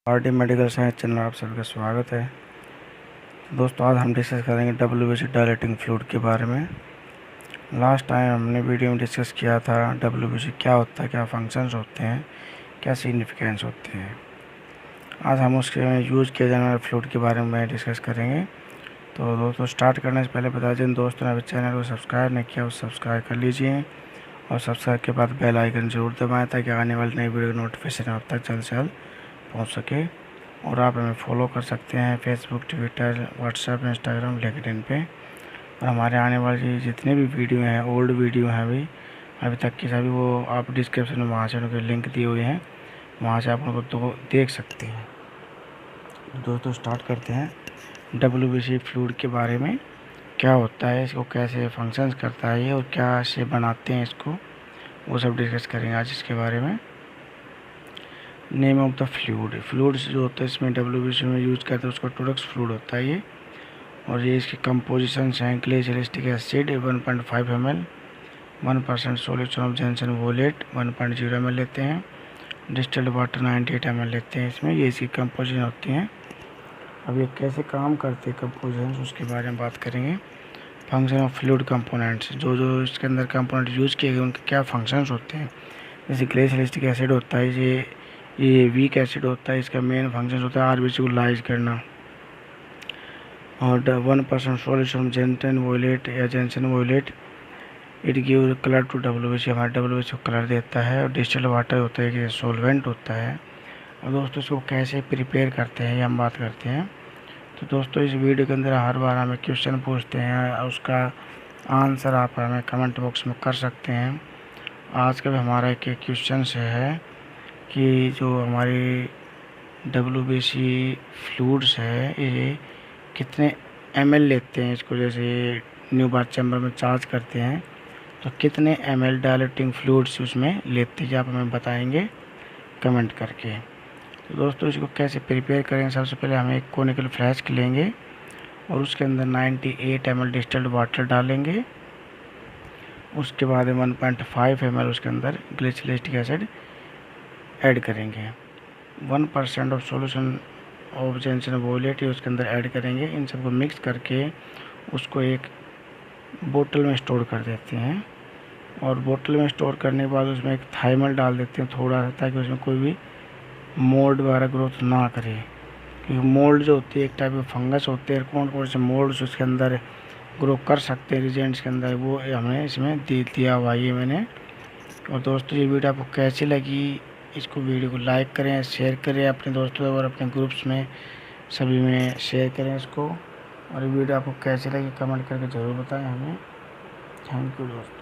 R.D. Medical science channel आप सबका स्वागत है। दोस्तों, आज हम डिस्कस करेंगे WBC डायलेटिंग फ्लूइड के बारे में। लास्ट टाइम हमने वीडियो में डिस्कस किया था WBC क्या होता है, क्या फंक्शंस होते हैं, क्या सिग्निफिकेंस होते हैं। आज हम उसके यूज़ किए जाने वाले फ्लूइड के बारे में डिस्कस करेंगे। तो दोस्तों, स्टार्ट करने से पहले बता दें, दोस्तों ने अभी चैनल को सब्सक्राइब नहीं किया वो सब्सक्राइब कर लीजिए और सब्सक्राइब के बाद बेल आइकन जरूर दबाएँ ताकि आने वाली नई वीडियो नोटिफिकेशन आप तक जल्द से जल्द पहुँच सके। और आप हमें फॉलो कर सकते हैं Facebook, Twitter, WhatsApp, Instagram, LinkedIn पे। और हमारे आने वाली जितने भी वीडियो हैं, ओल्ड वीडियो हैं अभी तक की सभी, वो आप डिस्क्रिप्शन में वहाँ से उनके लिंक दिए हुए हैं, वहाँ से आप उनको तो देख सकते हैं। दोस्तों, स्टार्ट करते हैं WBC फ्लूइड के बारे में। क्या होता है, इसको कैसे फंक्शंस करता है ये, और क्या से बनाते हैं इसको, वो सब डिस्कस करेंगे आज इसके बारे में। नेम ऑफ द फ्लूइड्स जो होता है इसमें WBC में यूज़ करते हैं उसका टोरक्स फ्लूइड होता है ये। और ये इसकी कंपोजिशंस हैं glycerinic acid 1.5 ml, 1% solution of gentian violet 1.0 ml लेते हैं, डिस्टिल्ड वाटर 98 ml लेते हैं इसमें। ये इसकी कंपोजिशन होती हैं। अब ये कैसे काम करते हैं कंपोजिशन, उसके बारे में बात करेंगे। फंक्शन ऑफ फ्लूइड कंपोनेंट्स, जो इसके अंदर कंपोनेंट यूज़ किए गए उनके क्या फंक्शंस होते हैं। जैसे ग्लिसरीनिक एसिड होता है, ये वीक एसिड होता है, इसका मेन फंक्शन होता है RBC को लाइज करना। और 1% सॉल्यूशन जेंसन वोलेट या gentian violet it give colour to WBC, हमारे WBC को कलर देता है। और डिस्टिल्ड वाटर होता है कि सॉल्वेंट होता है। और दोस्तों, इसको कैसे प्रिपेयर करते हैं ये हम बात करते हैं। तो दोस्तों, इस वीडियो के अंदर हर बार हमें क्वेश्चन पूछते हैं, उसका आंसर आप हमें कमेंट बॉक्स में कर सकते हैं। आज का भी हमारा एक क्वेश्चन है कि जो हमारी WBC फ्लूइड्स है ये कितने ml लेते हैं इसको। जैसे न्यू बार चैम्बर में चार्ज करते हैं तो कितने ml डायलेटिंग फ्लूइड्स उसमें लेते हैं, आप हमें बताएंगे कमेंट करके। तो दोस्तों, इसको कैसे प्रिपेयर करेंगे, सबसे पहले हम एक कोनिकल फ्लास्क लेंगे और उसके अंदर 98 ml डिस्टिल्ड वाटर डालेंगे। उसके बाद 1.5 ml उसके अंदर ग्लिसरीनिक एसिड ऐड करेंगे। 1% of solution of gentian violet उसके अंदर ऐड करेंगे। इन सबको मिक्स करके उसको एक बोतल में स्टोर कर देते हैं। और बोतल में स्टोर करने के बाद उसमें एक थाइमल डाल देते हैं थोड़ा सा, ताकि उसमें कोई भी मोल्ड वगैरह ग्रोथ ना करे। क्योंकि मोल्ड जो होती है एक टाइप के फंगस होते हैं, कौन कौन से मोल्ड्स उसके अंदर ग्रो कर सकते हैं रिजेंट्स के अंदर, वो हमें इसमें दिया हुआ है मैंने। और दोस्तों, ये वीडियो आपको कैसी लगी, इसको वीडियो को लाइक करें, शेयर करें अपने दोस्तों और अपने ग्रुप्स में सभी में शेयर करें इसको। और ये वीडियो आपको कैसी लगी कमेंट करके ज़रूर बताएं हमें। थैंक यू दोस्तों।